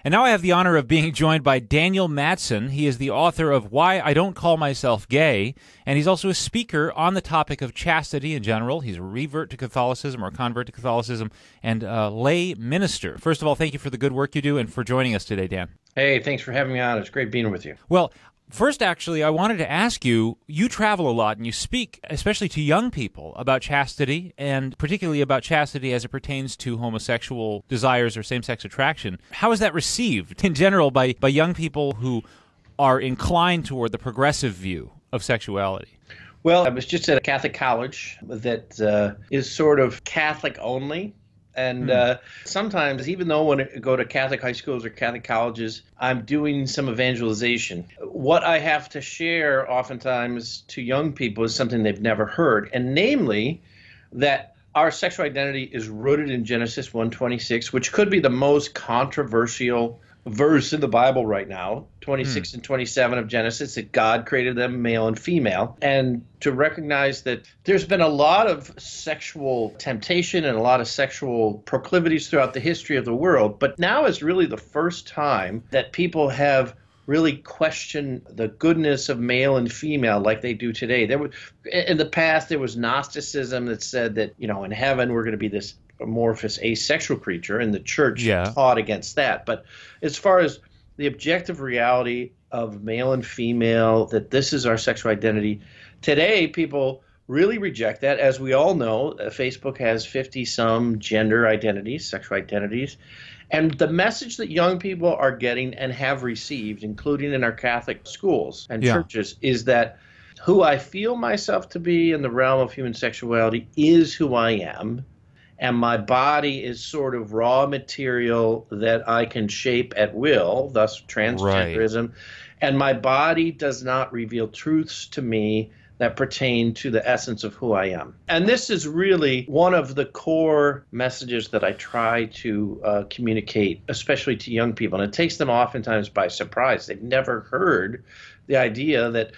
And now I have the honor of being joined by Daniel Mattson. He is the author of Why I Don't Call Myself Gay, and he's also a speaker on the topic of chastity in general. He's a revert to Catholicism or convert to Catholicism and a lay minister. First of all, thank you for the good work you do and for joining us today, Dan. Hey, thanks for having me on. It's great being with you. Well, first, actually, I wanted to ask you, you travel a lot and you speak, especially to young people, about chastity, and particularly about chastity as it pertains to homosexual desires or same-sex attraction. How is that received in general by young people who are inclined toward the progressive view of sexuality? Well, I was just at a Catholic college that is sort of Catholic only. And sometimes, even though when I go to Catholic high schools or Catholic colleges, I'm doing some evangelization. What I have to share oftentimes to young people is something they've never heard, and namely that our sexual identity is rooted in Genesis 1:26, which could be the most controversial verse in the Bible right now, 26 and 27 of Genesis, that God created them male and female, and to recognize that there's been a lot of sexual temptation and a lot of sexual proclivities throughout the history of the world, but now is really the first time that people have really questioned the goodness of male and female like they do today. In the past, there was Gnosticism that said that, in heaven we're going to be this amorphous asexual creature, and the church taught against that. But as far as the objective reality of male and female, that this is our sexual identity, today people really reject that. As we all know, Facebook has 50-some gender identities, sexual identities. And the message that young people are getting and have received, including in our Catholic schools and churches, is that who I feel myself to be in the realm of human sexuality is who I am. And my body is sort of raw material that I can shape at will, thus transgenderism. Right. And my body does not reveal truths to me that pertain to the essence of who I am. And this is really one of the core messages that I try to communicate, especially to young people. And it takes them oftentimes by surprise. They've never heard the idea that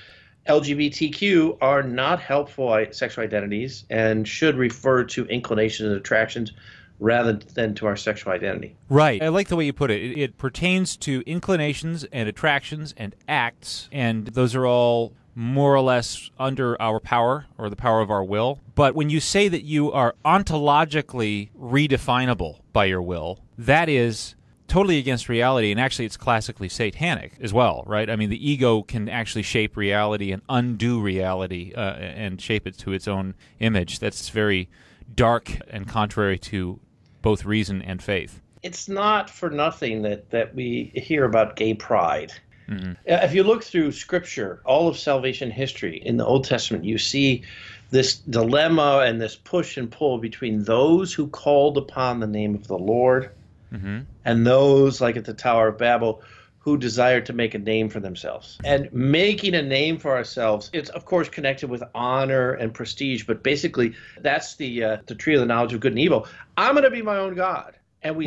LGBTQ are not helpful sexual identities and should refer to inclinations and attractions rather than to our sexual identity. Right. I like the way you put it. It pertains to inclinations and attractions and acts, and those are all more or less under our power or the power of our will. But when you say that you are ontologically redefinable by your will, that is totally against reality, and actually it's classically satanic as well, right? I mean, the ego can actually shape reality and undo reality and shape it to its own image. That's very dark and contrary to both reason and faith. It's not for nothing that we hear about gay pride. Mm-hmm. If you look through Scripture, all of salvation history in the Old Testament, you see this dilemma and this push and pull between those who called upon the name of the Lord and those, like at the Tower of Babel, who desired to make a name for themselves. And making a name for ourselves, it's of course connected with honor and prestige, but basically that's the tree of the knowledge of good and evil. I'm going to be my own God. And we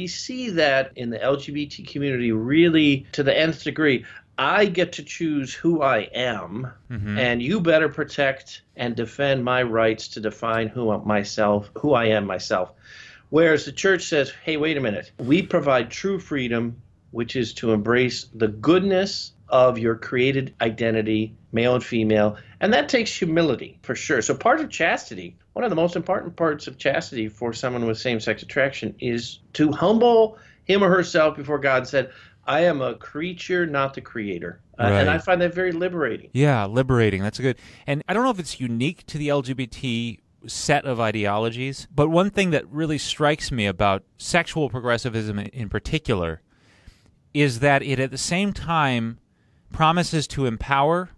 see that in the LGBT community really to the nth degree. I get to choose who I am, and you better protect and defend my rights to define who I am myself. Whereas the church says, hey, wait a minute, we provide true freedom, which is to embrace the goodness of your created identity, male and female, and that takes humility for sure. So part of chastity, one of the most important parts of chastity for someone with same-sex attraction is to humble him or herself before God and said, I am a creature, not the creator. And I find that very liberating. Yeah, liberating. That's good. And I don't know if it's unique to the LGBT set of ideologies, but one thing that really strikes me about sexual progressivism in particular is that it at the same time promises to empower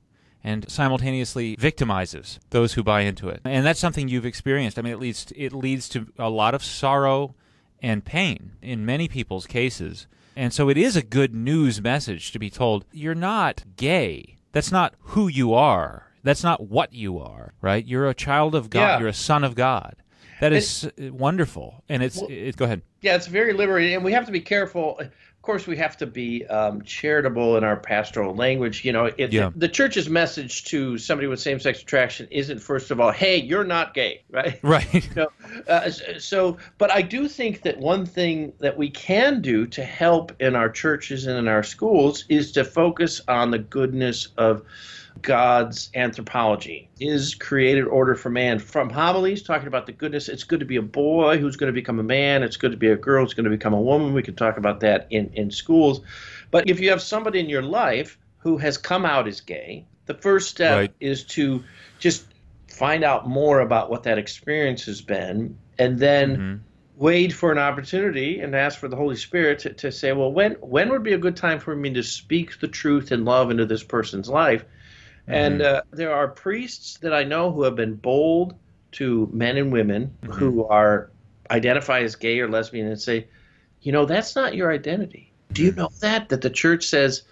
and simultaneously victimizes those who buy into it. And that's something you've experienced. I mean, it leads to a lot of sorrow and pain in many people's cases. And so it is a good news message to be told, you're not gay. That's not who you are. That's not what you are, right? You're a child of God. Yeah. You're a son of God. That is wonderful. And go ahead. Yeah, it's very liberating, and we have to be careful. Of course, we have to be charitable in our pastoral language. The church's message to somebody with same-sex attraction isn't, first of all, hey, you're not gay, right? Right. But I do think that one thing that we can do to help in our churches and in our schools is to focus on the goodness of God's anthropology, his created order for man. From homilies talking about the goodness, it's good to be a boy who's going to become a man. It's good to be a girl who's going to become a woman. We can talk about that in schools. But if you have somebody in your life who has come out as gay, the first step is to just find out more about what that experience has been, and then wait for an opportunity and ask for the Holy Spirit to say, well, when would be a good time for me to speak the truth and love into this person's life? And there are priests that I know who have been bold to men and women who are identify as gay or lesbian and say, that's not your identity. Do you know that the church says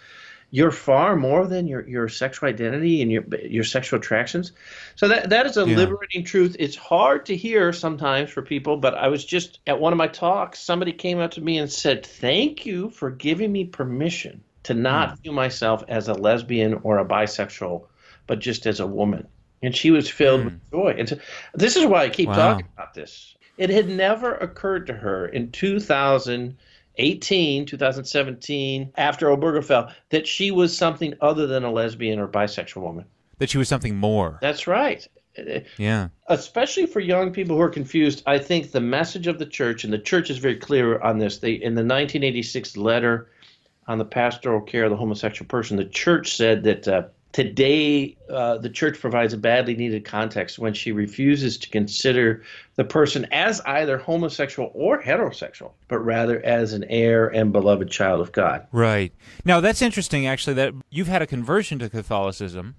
you're far more than your sexual identity and your sexual attractions? So that is a liberating truth. It's hard to hear sometimes for people, but I was just at one of my talks, somebody came up to me and said, thank you for giving me permission to not view myself as a lesbian or a bisexual, but just as a woman. And she was filled with joy. And so this is why I keep talking about this. It had never occurred to her in 2018, 2017, after Obergefell, that she was something other than a lesbian or bisexual woman. That she was something more. That's right. Yeah. Especially for young people who are confused, I think the message of the church, and the church is very clear on this, in the 1986 letter on the pastoral care of the homosexual person, the church said that today the church provides a badly needed context when she refuses to consider the person as either homosexual or heterosexual, but rather as an heir and beloved child of God. Right. Now, that's interesting, actually, that you've had a conversion to Catholicism,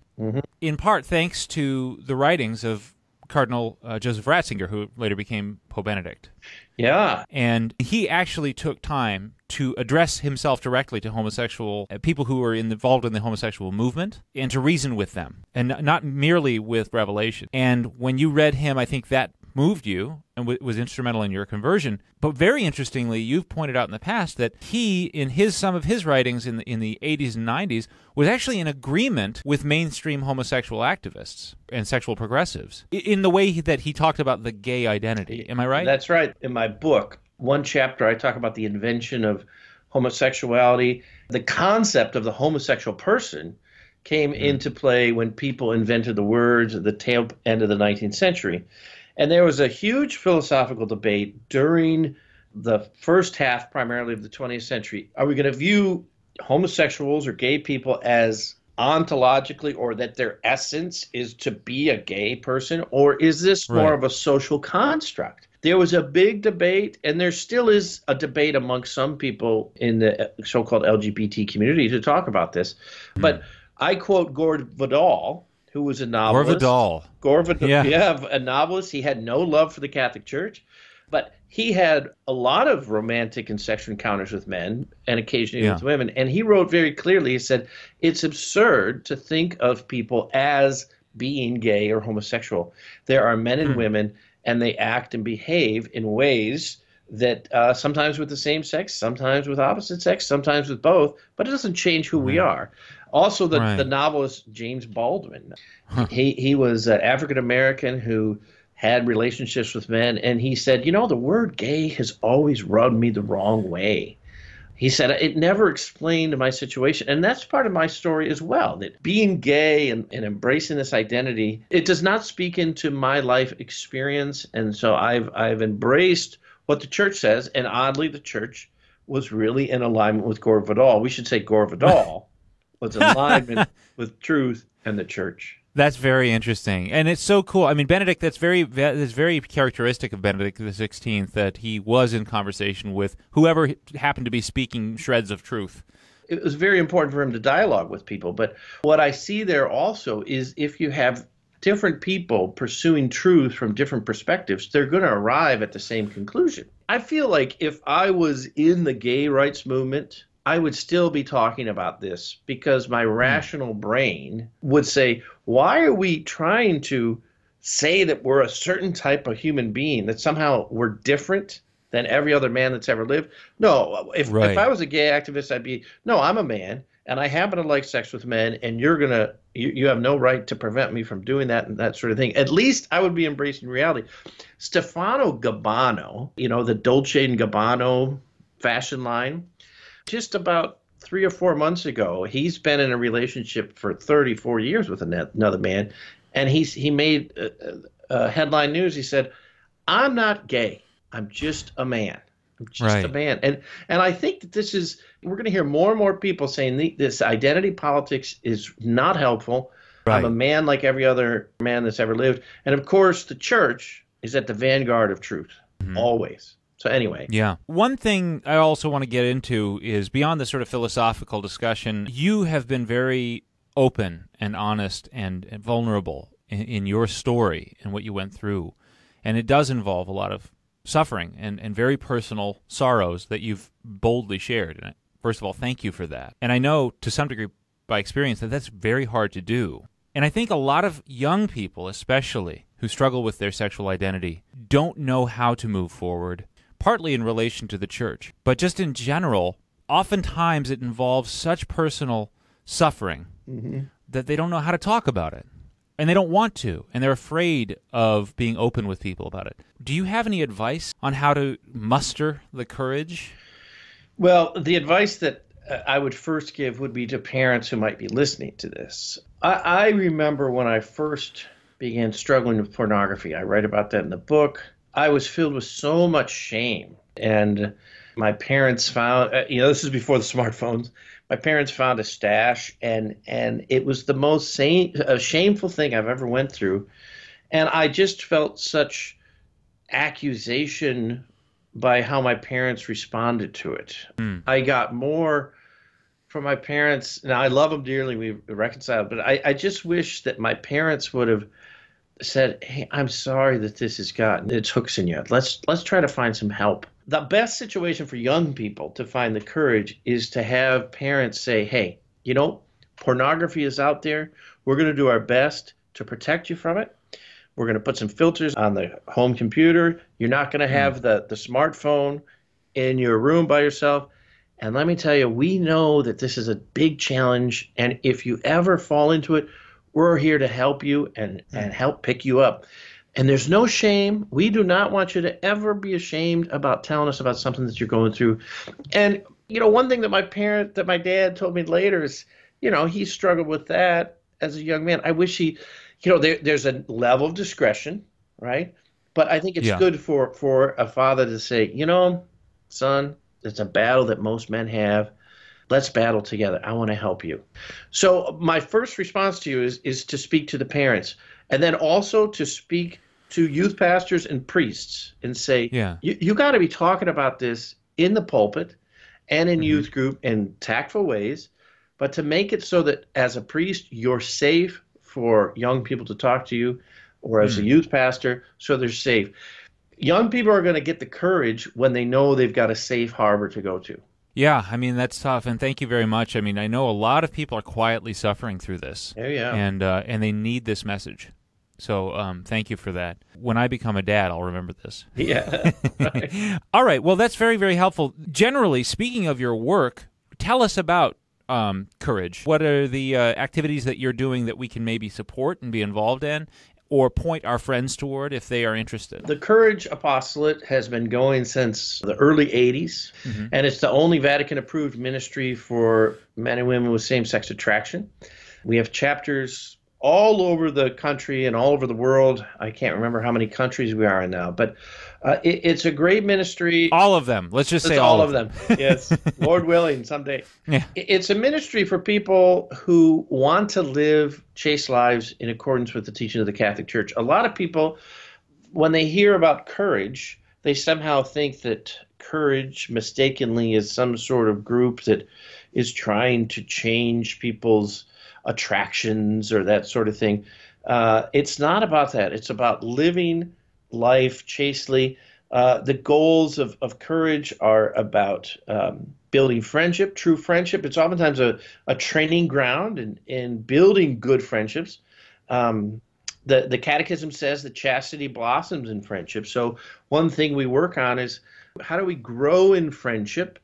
in part thanks to the writings of Cardinal Joseph Ratzinger, who later became Pope Benedict. Yeah. And he actually took time to address himself directly to homosexual people who were involved in the homosexual movement and to reason with them, and not merely with revelation. And when you read him, I think that moved you and was instrumental in your conversion. But very interestingly, you've pointed out in the past that he, in some of his writings in the 80s and 90s, was actually in agreement with mainstream homosexual activists and sexual progressives in the way that he talked about the gay identity. Am I right? That's right. In my book, one chapter, I talk about the invention of homosexuality. The concept of the homosexual person came into play when people invented the words at the tail end of the 19th century. And there was a huge philosophical debate during the first half, primarily of the 20th century. Are we going to view homosexuals or gay people as ontologically, or that their essence is to be a gay person, or is this more of a social construct? There was a big debate, and there still is a debate among some people in the so-called LGBT community to talk about this. But I quote Gore Vidal, who was a novelist. Gore Vidal, a novelist. He had no love for the Catholic Church, but he had a lot of romantic and sexual encounters with men and occasionally with women. And he wrote very clearly, he said, it's absurd to think of people as being gay or homosexual. There are men and women, and they act and behave in ways that sometimes with the same sex, sometimes with opposite sex, sometimes with both, but it doesn't change who we are. Also, the novelist James Baldwin, he was an African-American who had relationships with men, and he said, the word gay has always rubbed me the wrong way. He said, it never explained my situation, and that's part of my story as well, that being gay and embracing this identity, it does not speak into my life experience, and so I've embraced what the church says, and oddly, the church was really in alignment with Gore Vidal. We should say Gore Vidal was in alignment with truth and the church. That's very interesting, and it's so cool. I mean, Benedict, that's very characteristic of Benedict XVI, that he was in conversation with whoever happened to be speaking shreds of truth. It was very important for him to dialogue with people, but what I see there also is if you have different people pursuing truth from different perspectives, they're going to arrive at the same conclusion. I feel like if I was in the gay rights movement, I would still be talking about this because my rational brain would say, why are we trying to say that we're a certain type of human being, that somehow we're different than every other man that's ever lived. No, if I was a gay activist, I'd be, no, I'm a man and I happen to like sex with men, and you have no right to prevent me from doing that and that sort of thing. At least I would be embracing reality. Stefano Gabbano, the Dolce & Gabbano fashion line, just about 3 or 4 months ago, he's been in a relationship for 34 years with another man, and he made headline news. He said, "I'm not gay. I'm just a man. I'm just a man." And I think that we're going to hear more and more people saying this identity politics is not helpful. Right. I'm a man like every other man that's ever lived. And of course, the church is at the vanguard of truth, always. So anyway. Yeah. One thing I also want to get into is beyond the sort of philosophical discussion, you have been very open and honest and vulnerable in your story and what you went through. And it does involve a lot of suffering and very personal sorrows that you've boldly shared. And first of all, thank you for that. And I know to some degree by experience that that's very hard to do. And I think a lot of young people, especially, who struggle with their sexual identity, don't know how to move forward, partly in relation to the church. But just in general, oftentimes it involves such personal suffering that they don't know how to talk about it. And they don't want to, and they're afraid of being open with people about it. Do you have any advice on how to muster the courage? Well, the advice that I would first give would be to parents who might be listening to this. I remember when I first began struggling with pornography. I write about that in the book. I was filled with so much shame. And my parents found, this is before the smartphones, my parents found a stash, and it was the most shameful thing I've ever went through. And I just felt such accusation by how my parents responded to it. I got more from my parents. Now, I love them dearly. We reconciled. But I just wish that my parents would have said, "Hey, I'm sorry that this has gotten its hooks in you. Let's try to find some help." The best situation for young people to find the courage is to have parents say, "Hey, pornography is out there. We're going to do our best to protect you from it. We're going to put some filters on the home computer. You're not going to have the smartphone in your room by yourself. And let me tell you, we know that this is a big challenge. And if you ever fall into it, we're here to help you and help pick you up. And there's no shame. We do not want you to ever be ashamed about telling us about something that you're going through." And, one thing that my dad told me later is, he struggled with that as a young man. I wish there's a level of discretion, right? But I think it's good for a father to say, "Son, it's a battle that most men have. Let's battle together. I want to help you." So my first response to you is to speak to the parents, and then also to speak to youth pastors and priests and say, you got to be talking about this in the pulpit and in youth group in tactful ways, but to make it so that as a priest, you're safe for young people to talk to you, or as a youth pastor, so they're safe. Young people are going to get the courage when they know they've got a safe harbor to go to. Yeah, that's tough, and thank you very much. I know a lot of people are quietly suffering through this. Oh, yeah. And they need this message. So thank you for that. When I become a dad, I'll remember this. Yeah. Right. All right, well, that's very, very helpful. Generally, speaking of your work, tell us about Courage. What are the activities that you're doing that we can maybe support and be involved in, or point our friends toward if they are interested? The Courage Apostolate has been going since the early 80s, and it's the only Vatican-approved ministry for men and women with same-sex attraction. We have chapters all over the country and all over the world. I can't remember how many countries we are in now, but it's a great ministry. All of them. Let's just say all of them. Yes, Lord willing, someday. Yeah. It's a ministry for people who want to live chaste lives in accordance with the teaching of the Catholic Church. A lot of people, when they hear about Courage, they somehow think that Courage mistakenly is some sort of group that is trying to change people's attractions or that sort of thing. It's not about that. It's about living life chastely. The goals of Courage are about building friendship, true friendship. It's oftentimes a training ground in building good friendsps. The Catechism says that chastity blossoms in friendship. So one thing we work on is how do we grow in friendship?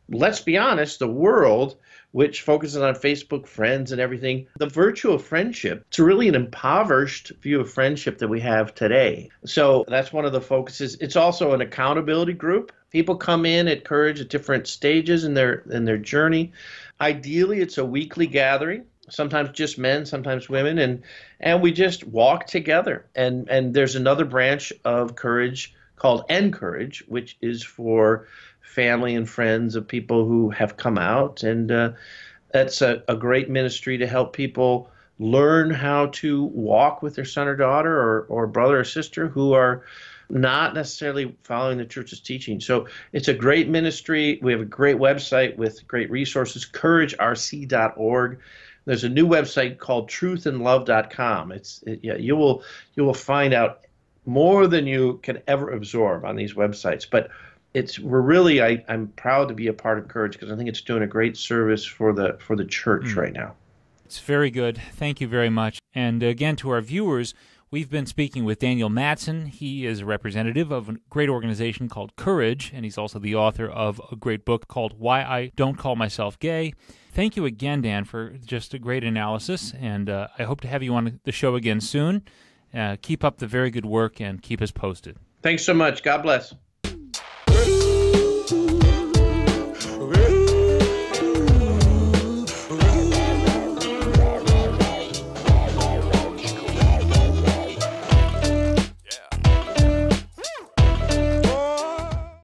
Let's be honest, the world, which focuses on Facebook friends and everything, the virtue of friendship, it's really an impoverished view of friendship that we have today. So that's one of the focuses. It's also an accountability group. People come in at Courage at different stages in their journey. Ideally, it's a weekly gathering, sometimes just men, sometimes women, and we just walk together. And there's another branch of Courage called Encourage, which is for family and friends of people who have come out. And that's a great ministry to help people learn how to walk with their son or daughter or brother or sister who are not necessarily following the church's teaching. So it's a great ministry. We have a great website with great resources, couragerc.org. There's a new website called truthandlove.com. You will find out more than you can ever absorb on these websites. But I'm proud to be a part of Courage because I think it's doing a great service for the church right now. It's very good. Thank you very much. And again, to our viewers, we've been speaking with Daniel Mattson. He is a representative of a great organization called Courage, and he's also the author of a great book called Why I Don't Call Myself Gay. Thank you again, Dan, for just a great analysis, and I hope to have you on the show again soon. Keep up the very good work and keep us posted. Thanks so much. God bless.